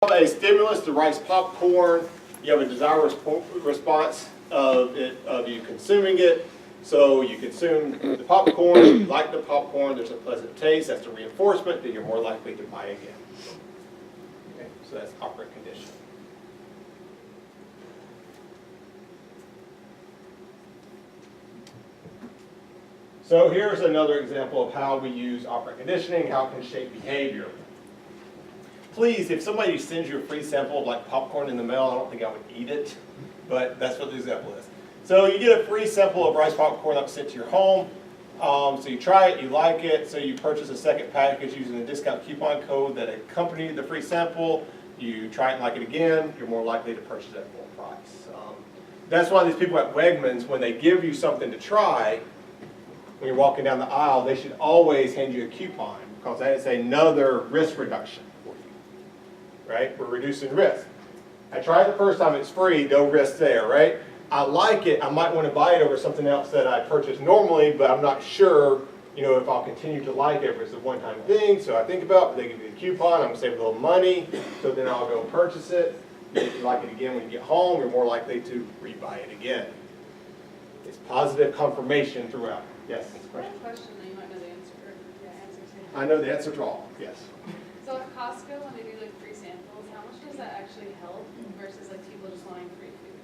A stimulus to rice popcorn. You have a desired response of you consuming it. So you consume the popcorn, you like the popcorn, there's a pleasant taste, that's the reinforcement that you're more likely to buy again. Okay, so that's operant conditioning. So here's another example of how we use operant conditioning, how it can shape behavior. Please, if somebody sends you a free sample of like popcorn in the mail, I don't think I would eat it, but that's what the example is. So you get a free sample of rice popcorn that's sent to your home. So you try it, you like it, so you purchase a second package using the discount coupon code that accompanied the free sample. You try it and like it again, you're more likely to purchase at full price. That's why these people at Wegmans, when they give you something to try, when you're walking down the aisle, they should always hand you a coupon because that is another risk reduction. Right? We're reducing risk. I tried it the first time, it's free, no risk there, right? I like it, I might want to buy it over something else that I purchase normally, but I'm not sure, if I'll continue to like it, if it's a one-time thing, so I think about, they give me a coupon, I'm going to save a little money, so then I'll go purchase it. If you like it again when you get home, you're more likely to re-buy it again. It's positive confirmation throughout. Yes? I have a question that you might know the answer to. I know the answer to all, yes. So at Costco, when they do like free samples, how much does that actually help versus like people just wanting free food?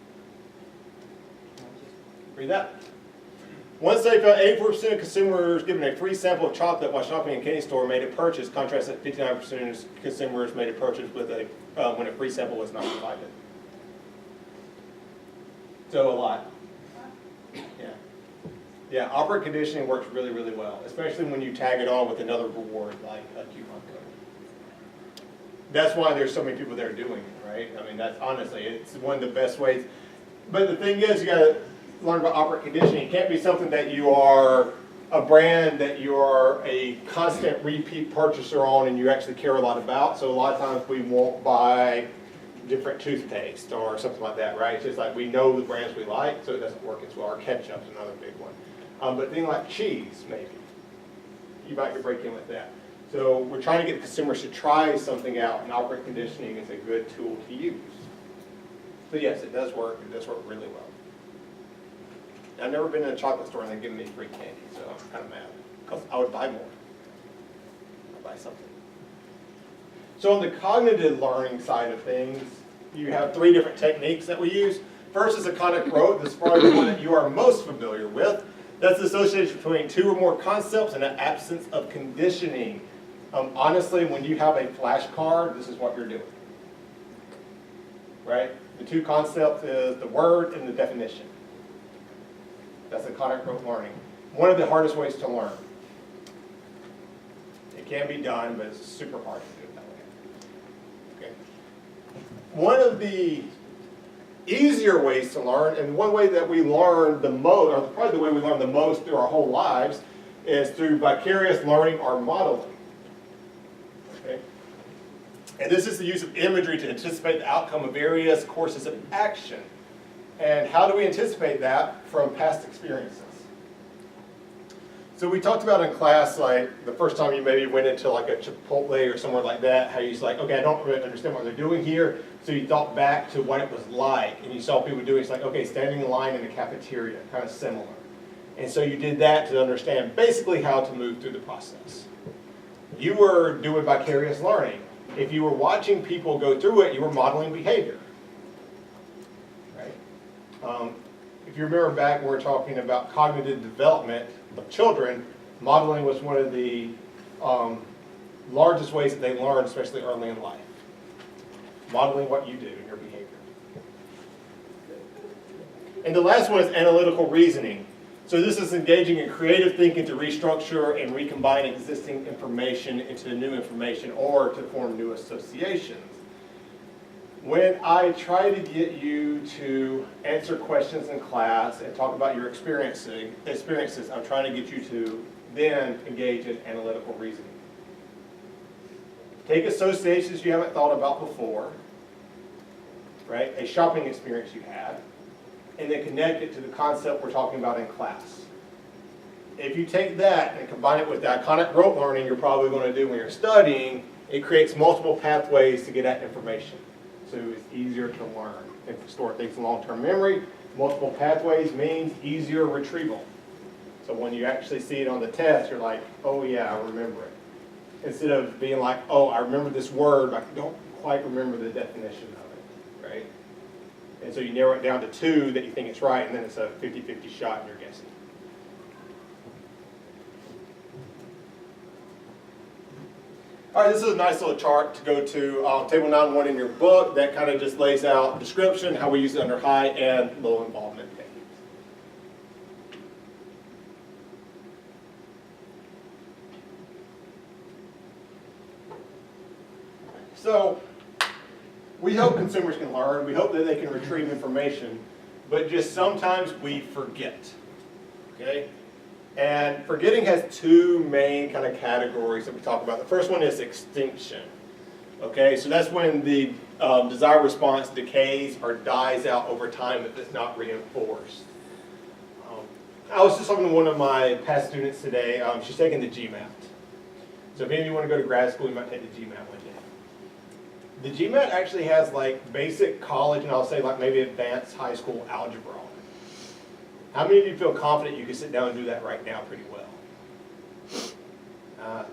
Read that. One study found 84% of consumers given a free sample of chocolate while shopping in a candy store made a purchase, contrast that 59% of consumers made a purchase with when a free sample was not provided. So a lot. Yeah. Yeah, operant conditioning works really, really well, especially when you tag it on with another reward like a coupon code. That's why there's so many people that are doing it, right? I mean, that's honestly, it's one of the best ways. But the thing is, you got to learn about operant conditioning. It can't be something that you are a brand that you are a constant repeat purchaser on and you actually care a lot about. So a lot of times we won't buy different toothpaste or something like that, right? It's just like we know the brands we like, so it doesn't work as well. Our ketchup's another big one. But things like cheese, maybe. You might break in with that. So we're trying to get consumers to try something out, and operant conditioning is a good tool to use. So yes, it does work. It does work really well. I've never been in a chocolate store and they've given me free candy, so I'm kind of mad because I would buy more. I'd buy something. So on the cognitive learning side of things, you have 3 different techniques that we use. First is a cognitive growth. This is probably the one that you are most familiar with. That's the association between 2 or more concepts and an absence of conditioning. Honestly, when you have a flashcard, this is what you're doing. Right? The 2 concepts is the word and the definition. That's the cognitive growth learning. One of the hardest ways to learn. It can be done, but it's super hard to do it that way. Okay. One of the easier ways to learn, and one way that we learn the most, or probably the way we learn the most through our whole lives, is through vicarious learning or modeling. Okay? And this is the use of imagery to anticipate the outcome of various courses of action. And how do we anticipate that from past experiences? So we talked about in class, like the first time you maybe went into like a Chipotle or somewhere like that, how you was like, okay, I don't really understand what they're doing here. So you thought back to what it was like, and you saw people doing, it's like, okay, standing in line in a cafeteria, kind of similar. And so you did that to understand basically how to move through the process. You were doing vicarious learning. If you were watching people go through it, you were modeling behavior. Right? If you remember back when we were talking about cognitive development of children, modeling was one of the largest ways that they learn, especially early in life. Modeling what you do and your behavior. And the last one is analytical reasoning. So this is engaging in creative thinking to restructure and recombine existing information into new information or to form new associations. When I try to get you to answer questions in class and talk about your experiences, I'm trying to get you to then engage in analytical reasoning. Take associations you haven't thought about before, right? A shopping experience you had, and then connect it to the concept we're talking about in class. If you take that and combine it with the iconic rote learning you're probably going to do when you're studying, It creates multiple pathways to get at information. So it's easier to learn and store things in long-term memory. Multiple pathways means easier retrieval. So when you actually see it on the test, you're like, oh yeah, I remember it. Instead of being like, oh, I remember this word, but I don't quite remember the definition of it, right? And so you narrow it down to 2 that you think it's right, and then it's a 50-50 shot and you're guessing. All right, this is a nice little chart to go to table 9.1 in your book that kind of just lays out description, how we use it under high and low involvement techniques. So we hope consumers can learn. We hope that they can retrieve information, but just sometimes we forget, okay? And forgetting has 2 main kind of categories that we talk about. The first one is extinction. Okay, so that's when the desired response decays or dies out over time if it's not reinforced. I was just talking to one of my past students today. She's taking the GMAT. So if any of you want to go to grad school, you might take the GMAT one day. The GMAT actually has like basic college and I'll say like maybe advanced high school algebra. How many of you feel confident you can sit down and do that right now pretty well?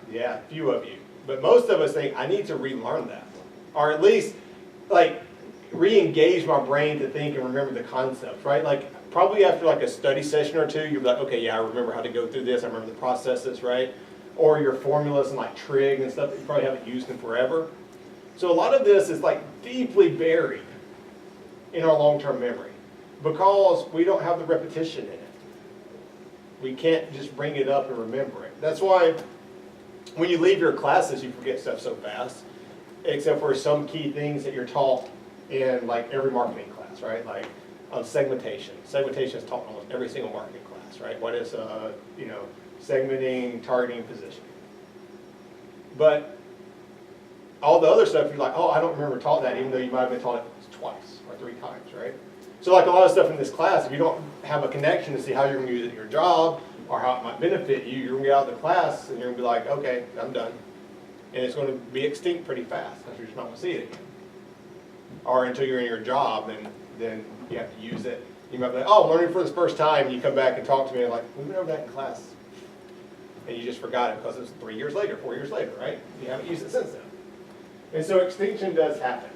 Yeah, a few of you. But most of us think, I need to relearn that. Or at least, like, re-engage my brain to think and remember the concepts, right? Like, probably after like a study session or 2, you'll be like, okay, yeah, I remember how to go through this. I remember the processes, right? Or your formulas and like trig and stuff that you probably haven't used in forever. So a lot of this is like deeply buried in our long-term memory, because we don't have the repetition in it. We can't just bring it up and remember it. That's why when you leave your classes, you forget stuff so fast, except for some key things that you're taught in like every marketing class, right? Like segmentation. Segmentation is taught in almost every single marketing class, right? What is, segmenting, targeting, positioning. But all the other stuff, you're like, oh, I don't remember taught that, even though you might have been taught it twice or 3 times, right? So like a lot of stuff in this class, if you don't have a connection to see how you're going to use it in your job or how it might benefit you, you're going to get out of the class and you're going to be like, okay, I'm done. And it's going to be extinct pretty fast because you're just not going to see it again. Or until you're in your job and then you have to use it. You might be like, oh, I'm learning for the first time. And you come back and talk to me and like, we went over that in class. And you just forgot it because it was 3 years later, 4 years later, right? You haven't used it since then. And so extinction does happen.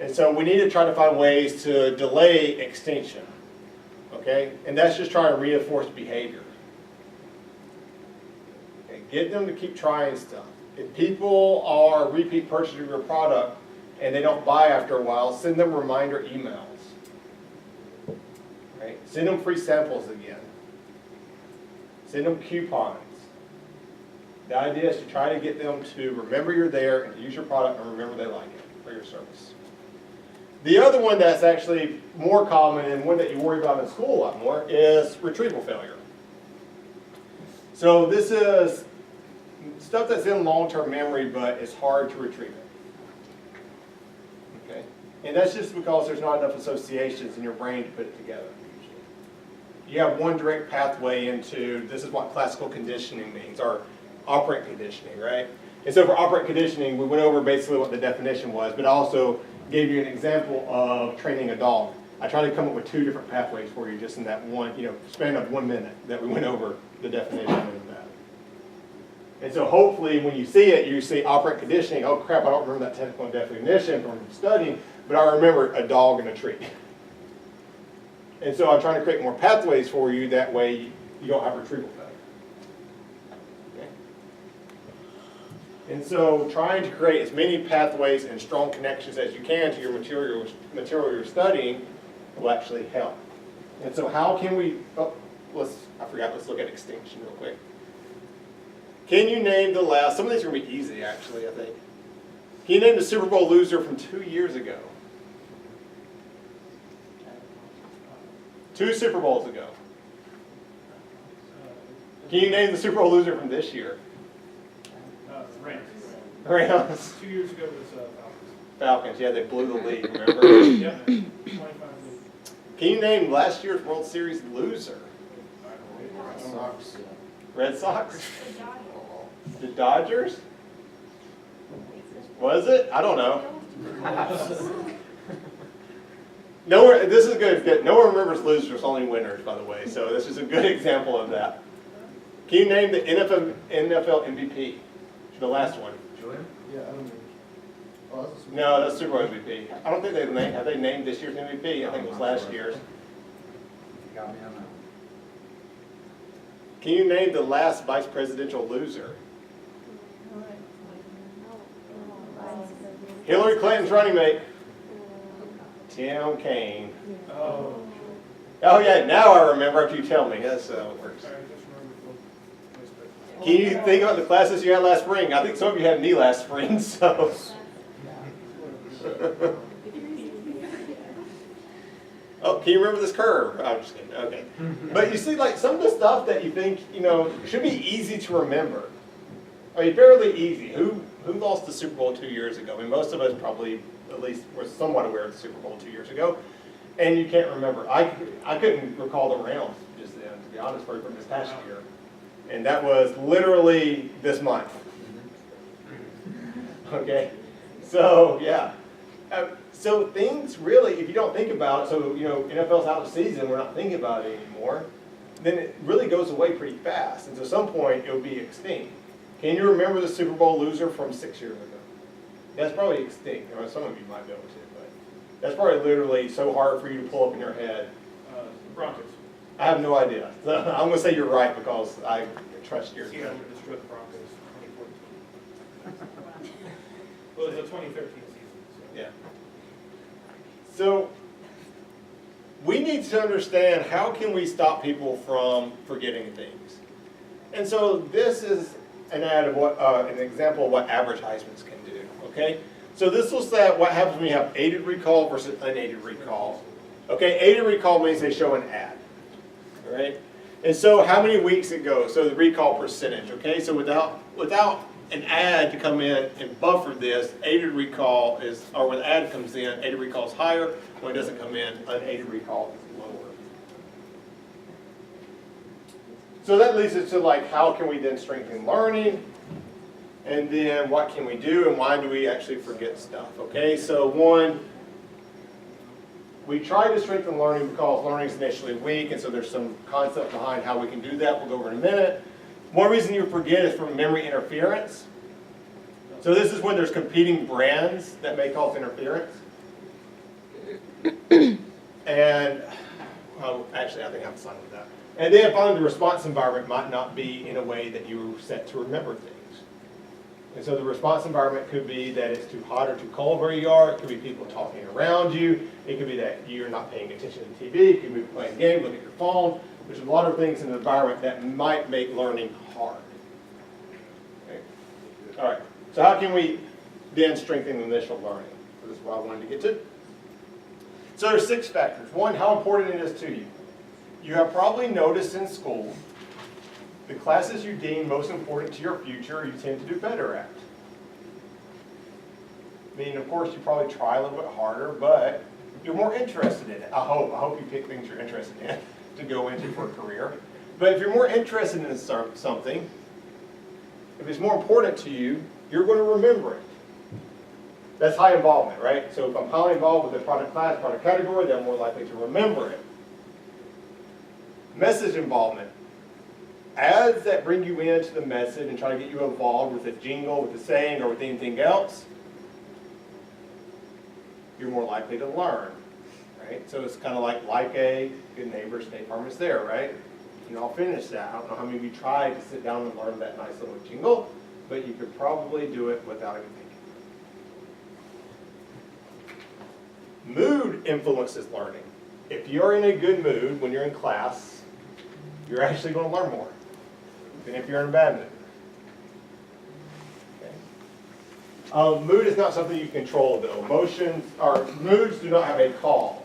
And so we need to try to find ways to delay extinction, okay? And that's just trying to reinforce behavior. Okay? Get them to keep trying stuff. If people are repeat purchasing your product and they don't buy after a while, send them reminder emails. Right? Send them free samples again. Send them coupons. The idea is to try to get them to remember you're there and to use your product and remember they like it for your service. The other one that's actually more common and one that you worry about in school a lot more is retrieval failure. So this is stuff that's in long-term memory, but it's hard to retrieve it. Okay? And that's just because there's not enough associations in your brain to put it together. Usually. You have one direct pathway into, this is what classical conditioning means, or operant conditioning, right? And so for operant conditioning, we went over basically what the definition was, but also gave you an example of training a dog. I tried to come up with 2 different pathways for you just in that one, span of 1 minute that we went over the definition of that. And so hopefully when you see it, you see operant conditioning, oh crap, I don't remember that technical definition from studying, but I remember a dog and a tree. And so I'm trying to create more pathways for you, that way you don't have retrieval failure. And so trying to create as many pathways and strong connections as you can to your material you're studying will actually help. And so how can we, let's look at extinction real quick. Can you name the last, some of these are going to be easy actually, I think. Can you name the Super Bowl loser from 2 years ago? 2 Super Bowls ago. Can you name the Super Bowl loser from this year? Rams. 2 years ago was Falcons. Falcons, yeah, they blew the lead, remember? Yeah, 25 lead. Can you name last year's World Series loser? Red Sox. Red Sox? The Dodgers? Was it? I don't know. No one, this is good. No one remembers losers, only winners, by the way. So this is a good example of that. Can you name the NFL MVP? The last one. Julian? Yeah, I don't know. Oh, that's a- No, that's Super Bowl MVP. I don't think have they named this year's MVP? I think it was last year's. You got me on that. Can you name the last vice presidential loser? Hillary Clinton's running mate. Tim Kaine. Oh, Oh yeah, now I remember after you tell me. That's how it works. sorry, I just remembered the vice president. Can you think about the classes you had last spring? I think some of you had me last spring, so. Oh, can you remember this curve? I'm just kidding, okay. But you see, like, some of the stuff that you think, should be easy to remember. I mean, fairly easy. Who lost the Super Bowl 2 years ago? I mean, most of us probably, at least, were somewhat aware of the Super Bowl 2 years ago. And you can't remember. I couldn't recall the rounds just then, to be honest, from this past year. And that was literally this month. Okay? So, yeah. So things really, if you don't think about it, so, NFL's out of season, we're not thinking about it anymore, then it really goes away pretty fast. And so at some point, it'll be extinct. Can you remember the Super Bowl loser from 6 years ago? That's probably extinct. Some of you might be able to, but that's probably literally so hard for you to pull up in your head. The Broncos. I have no idea. So I'm going to say you're right because I trust your Seattle judgment. destroyed the Broncos 2014. Well, it was the 2013 season, so. Yeah. So we need to understand how can we stop people from forgetting things. And so this is an ad of an example of what advertisements can do. Okay. So this will say what happens when you have aided recall versus unaided recall. Okay. Aided recall means they show an ad. All right. And so how many weeks it goes? So the recall percentage. Okay. So without an ad to come in and buffer this, aided recall is, or when the ad comes in, aided recall is higher. When it doesn't come in, unaided recall is lower. So that leads us to how can we then strengthen learning? And then what can we do and why do we actually forget stuff? Okay, so one, we try to strengthen learning because learning is initially weak, and so there's some concept behind how we can do that. We'll go over in a minute. One reason you forget is from memory interference. So this is when there's competing brands that may cause interference. And, actually, I think I'm fine with that. And then finally, the response environment might not be in a way that you were set to remember things. And so the response environment could be that it's too hot or too cold where you are. It could be people talking around you. It could be that you're not paying attention to TV. It could be playing games, looking at your phone. There's a lot of things in the environment that might make learning hard. Okay. All right. So how can we then strengthen initial learning? This is what I wanted to get to. So there's 6 factors. One, how important it is to you. You have probably noticed in school, the classes you deem most important to your future, you tend to do better at. I mean, of course, you probably try a little bit harder, but you're more interested in it. I hope you pick things you're interested in to go into for a career. But if you're more interested in something, if it's more important to you, you're going to remember it. That's high involvement, right? So if I'm highly involved with a product class, product category, then I'm more likely to remember it. Message involvement. Ads that bring you into the message and try to get you involved with a jingle, with a saying, or with anything else, you're more likely to learn, right? So it's kind of like a good neighbor, State Farm is there, right? You can all finish that. I don't know how many of you tried to sit down and learn that nice little jingle, but you could probably do it without even thinking. Mood influences learning. If you're in a good mood when you're in class, you're actually going to learn more than if you're in a bad mood. Okay. Mood is not something you control, though. Emotions or moods do not have a cause.